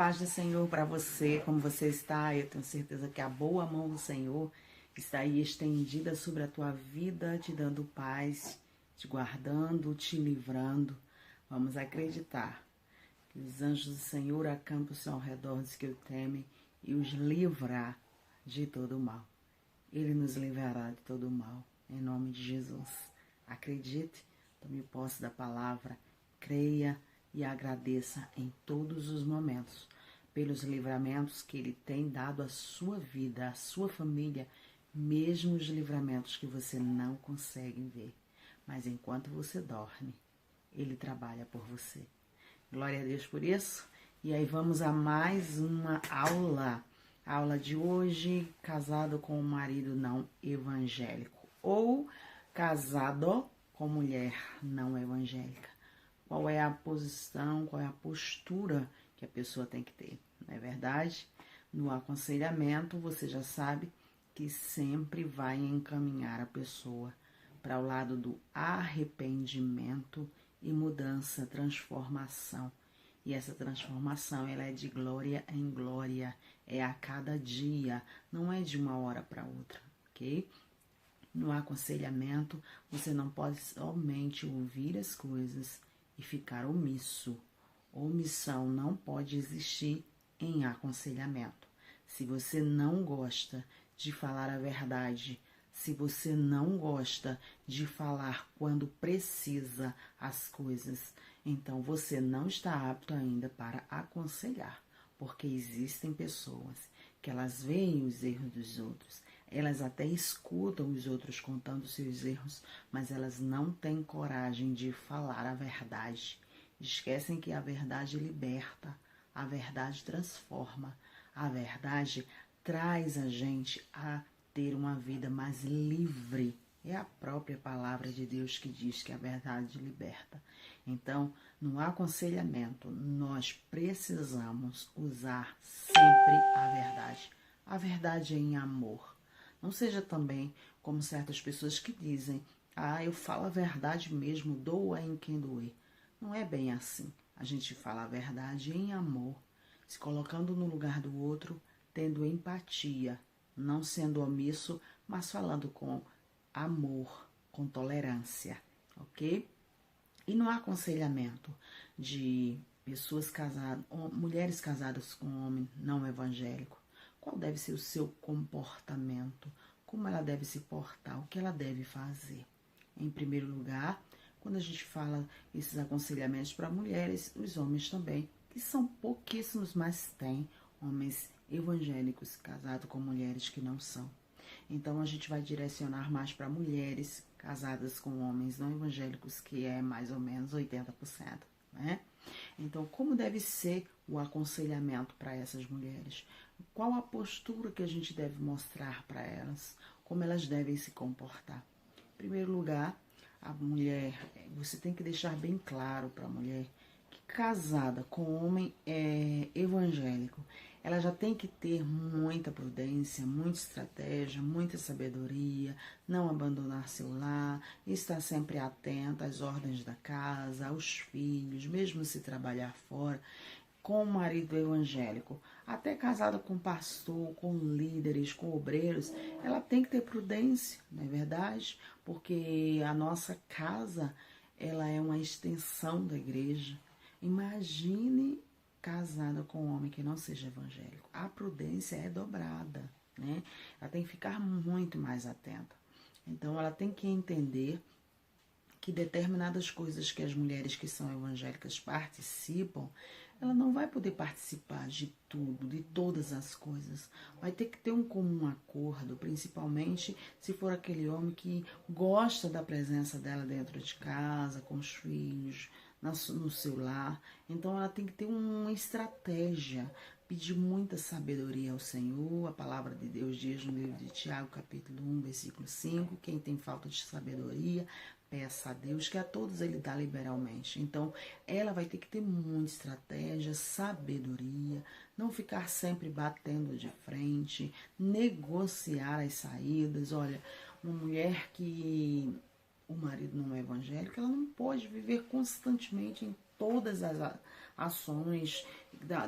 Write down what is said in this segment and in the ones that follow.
paz do Senhor para você, como você está. Eu tenho certeza que a boa mão do Senhor está aí estendida sobre a tua vida, te dando paz, te guardando, te livrando. Vamos acreditar que os anjos do Senhor acampam-se ao redor dos que o temem e os livrar de todo o mal. Ele nos livrará de todo o mal, em nome de Jesus. Acredite, tome posse da palavra, creia e agradeça em todos os momentos pelos livramentos que Ele tem dado à sua vida, à sua família, mesmo os livramentos que você não consegue ver. Mas enquanto você dorme, Ele trabalha por você. Glória a Deus por isso. E aí vamos a mais uma aula. A aula de hoje, casado com um marido não evangélico ou casado com mulher não evangélica. Qual é a posição, qual é a postura que a pessoa tem que ter, não é verdade? No aconselhamento, você já sabe que sempre vai encaminhar a pessoa para o lado do arrependimento e mudança, transformação. E essa transformação, ela é de glória em glória, é a cada dia, não é de uma hora para outra, ok? No aconselhamento, você não pode somente ouvir as coisas e ficar omisso. Omissão não pode existir em aconselhamento. Se você não gosta de falar a verdade, se você não gosta de falar quando precisa as coisas, então você não está apto ainda para aconselhar, porque existem pessoas que elas veem os erros dos outros, elas até escutam os outros contando seus erros, mas elas não têm coragem de falar a verdade. Esquecem que a verdade liberta, a verdade transforma, a verdade traz a gente a ter uma vida mais livre. É a própria palavra de Deus que diz que a verdade liberta. Então, no aconselhamento, nós precisamos usar sempre a verdade. A verdade é em amor. Não seja também como certas pessoas que dizem: eu falo a verdade mesmo, doa em quem doer. Não é bem assim. A gente fala a verdade em amor, se colocando no lugar do outro, tendo empatia, não sendo omisso, mas falando com amor, com tolerância, ok? E no aconselhamento de pessoas casadas, mulheres casadas com um homem não evangélico, qual deve ser o seu comportamento? Como ela deve se portar? O que ela deve fazer? Em primeiro lugar, quando a gente fala esses aconselhamentos para mulheres, os homens também, que são pouquíssimos, mas tem homens evangélicos casados com mulheres que não são. Então, a gente vai direcionar mais para mulheres casadas com homens não evangélicos, que é mais ou menos 80%, né? Então, como deve ser o aconselhamento para essas mulheres? Qual a postura que a gente deve mostrar para elas? Como elas devem se comportar? Em primeiro lugar, a mulher, você tem que deixar bem claro para a mulher que casada com homem evangélico, ela já tem que ter muita prudência, muita estratégia, muita sabedoria, não abandonar seu lar, estar sempre atenta às ordens da casa, aos filhos, mesmo se trabalhar fora, com o marido evangélico, até casada com pastor, com líderes, com obreiros, ela tem que ter prudência, não é verdade? Porque a nossa casa, ela é uma extensão da igreja. Imagine casada com um homem que não seja evangélico. A prudência é dobrada, né? Ela tem que ficar muito mais atenta. Então, ela tem que entender que determinadas coisas que as mulheres que são evangélicas participam, ela não vai poder participar de tudo, de todas as coisas. Vai ter que ter um comum acordo, principalmente se for aquele homem que gosta da presença dela dentro de casa, com os filhos, no seu lar. Então ela tem que ter uma estratégia, pedir muita sabedoria ao Senhor. A palavra de Deus diz no livro de Tiago, capítulo 1, versículo 5, quem tem falta de sabedoria, peça a Deus, que a todos Ele dá liberalmente. Então, ela vai ter que ter muita estratégia, sabedoria, não ficar sempre batendo de frente, negociar as saídas. Olha, uma mulher que o marido não é evangélico, ela não pode viver constantemente todas as ações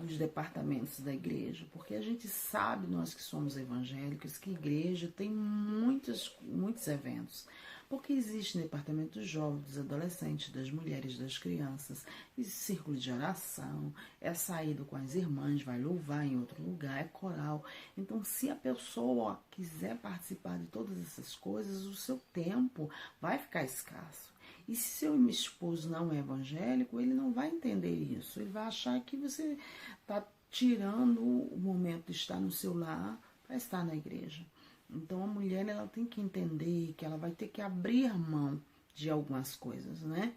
dos departamentos da igreja, porque a gente sabe, nós que somos evangélicos, que a igreja tem muitos eventos. Porque existe no departamento dos jovens, dos adolescentes, das mulheres, das crianças, existe círculo de oração, é saído com as irmãs, vai louvar em outro lugar, é coral. Então, se a pessoa quiser participar de todas essas coisas, o seu tempo vai ficar escasso. E se seu esposo não é evangélico, ele não vai entender isso. Ele vai achar que você está tirando o momento de estar no seu lar para estar na igreja. Então a mulher, ela tem que entender que ela vai ter que abrir mão de algumas coisas, né?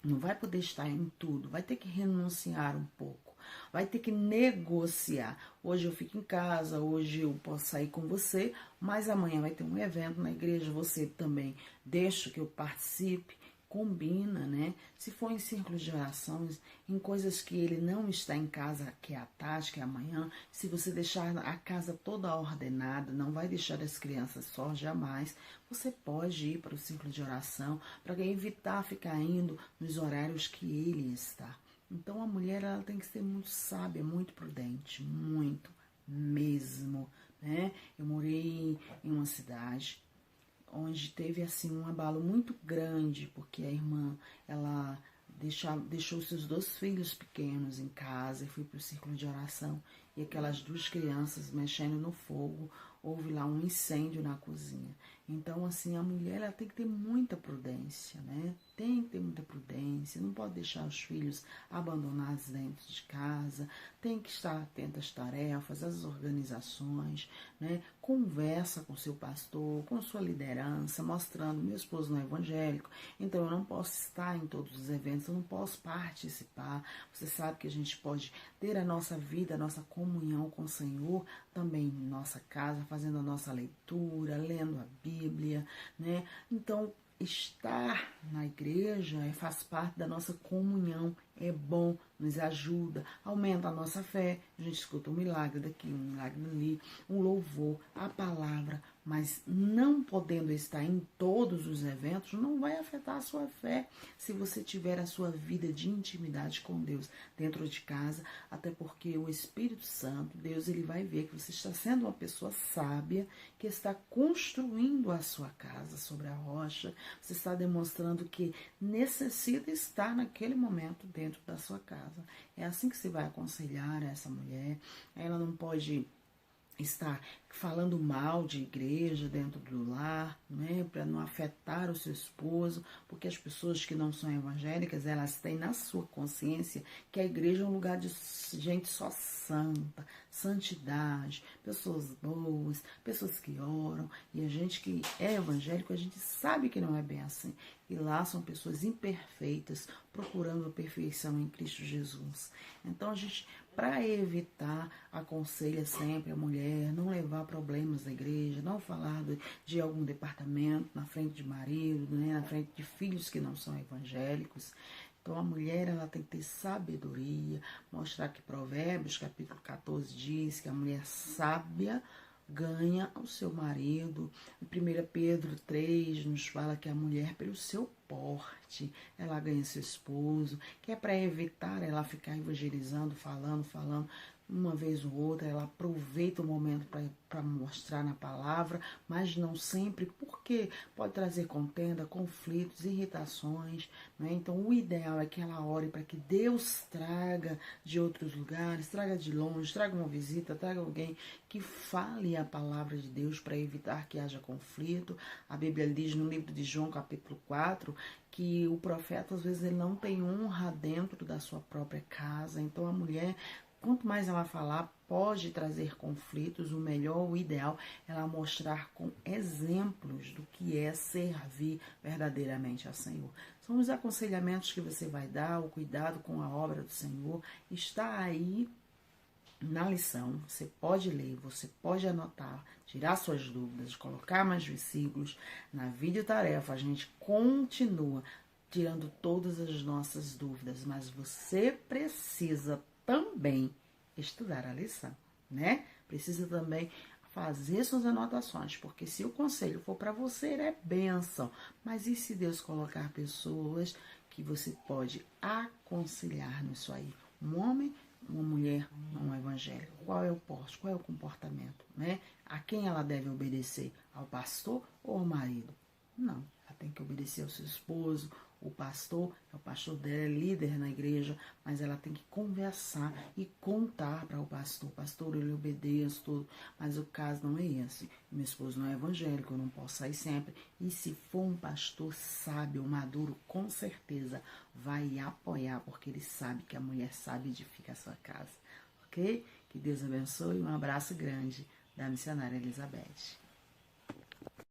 Não vai poder estar em tudo, vai ter que renunciar um pouco, vai ter que negociar. Hoje eu fico em casa, hoje eu posso sair com você, mas amanhã vai ter um evento na igreja, você também deixa que eu participe. Combina, né? Se for em círculos de orações, em coisas que ele não está em casa, que é à tarde, que é amanhã, se você deixar a casa toda ordenada, não vai deixar as crianças só, jamais, você pode ir para o círculo de oração, para evitar ficar indo nos horários que ele está. Então a mulher, ela tem que ser muito sábia, muito prudente, muito mesmo, né? Eu morei em uma cidade onde teve assim um abalo muito grande, porque a irmã, ela deixou seus 2 filhos pequenos em casa e foi para o círculo de oração, e aquelas 2 crianças mexendo no fogo, houve lá um incêndio na cozinha. Então, assim, a mulher, ela tem que ter muita prudência, né? Tem que ter muita prudência, não pode deixar os filhos abandonados dentro de casa, tem que estar atenta às tarefas, às organizações, né? Conversa com seu pastor, com sua liderança, mostrando, meu esposo não é evangélico, então eu não posso estar em todos os eventos, eu não posso participar. Você sabe que a gente pode ter a nossa vida, a nossa comunhão com o Senhor, também em nossa casa, fazendo a nossa leitura, lendo a Bíblia, né? Então, estar na igreja faz parte da nossa comunhão, é bom, nos ajuda, aumenta a nossa fé. A gente escuta um milagre daqui, um milagre ali, um louvor, a palavra, mas não podendo estar em todos os eventos, não vai afetar a sua fé se você tiver a sua vida de intimidade com Deus dentro de casa, até porque o Espírito Santo, Deus, ele vai ver que você está sendo uma pessoa sábia, que está construindo a sua casa sobre a rocha, você está demonstrando que necessita estar naquele momento dentro da sua casa. É assim que você vai aconselhar essa mulher. Ela não pode estar falando mal de igreja dentro do lar, né, para não afetar o seu esposo, porque as pessoas que não são evangélicas, elas têm na sua consciência que a igreja é um lugar de gente só santa, santidade, pessoas boas, pessoas que oram, e a gente que é evangélico, a gente sabe que não é bem assim. E lá são pessoas imperfeitas, procurando a perfeição em Cristo Jesus. Então a gente, para evitar, aconselha sempre a mulher não levar problemas à igreja, não falar de algum departamento na frente de marido, né, na frente de filhos que não são evangélicos. Então a mulher, ela tem que ter sabedoria, mostrar que Provérbios capítulo 14 diz que a mulher sábia ganha o seu marido. Em 1 Pedro 3 nos fala que a mulher, pelo seu porte, ela ganha seu esposo, que é para evitar ela ficar evangelizando, falando, uma vez ou outra, ela aproveita o momento para mostrar na palavra, mas não sempre, porque pode trazer contenda, conflitos, irritações, né? Então o ideal é que ela ore para que Deus traga de outros lugares, traga de longe, traga uma visita, traga alguém que fale a palavra de Deus para evitar que haja conflito. A Bíblia diz no livro de João, capítulo 4, que o profeta, às vezes, ele não tem honra dentro da sua própria casa. Então a mulher, quanto mais ela falar, pode trazer conflitos. O melhor, o ideal, é ela mostrar com exemplos do que é servir verdadeiramente ao Senhor. São os aconselhamentos que você vai dar, o cuidado com a obra do Senhor. Está aí na lição, você pode ler, você pode anotar, tirar suas dúvidas, colocar mais versículos. Na videotarefa a gente continua tirando todas as nossas dúvidas, mas você precisa também estudar a lição, né? Precisa também fazer suas anotações, porque se o conselho for para você, é bênção. Mas e se Deus colocar pessoas que você pode aconselhar nisso aí. Um homem, uma mulher não evangélica. Qual é o porte? Qual é o comportamento? Né? A quem ela deve obedecer? Ao pastor ou ao marido? Não, ela tem que obedecer ao seu esposo. O pastor, é o pastor dela, é líder na igreja, mas ela tem que conversar e contar para o pastor. Pastor, eu lhe obedeço tudo, mas o caso não é esse. Meu esposo não é evangélico, eu não posso sair sempre. E se for um pastor sábio, maduro, com certeza vai apoiar, porque ele sabe que a mulher sabe edificar a sua casa. Ok? Que Deus abençoe e um abraço grande da missionária Elizabeth.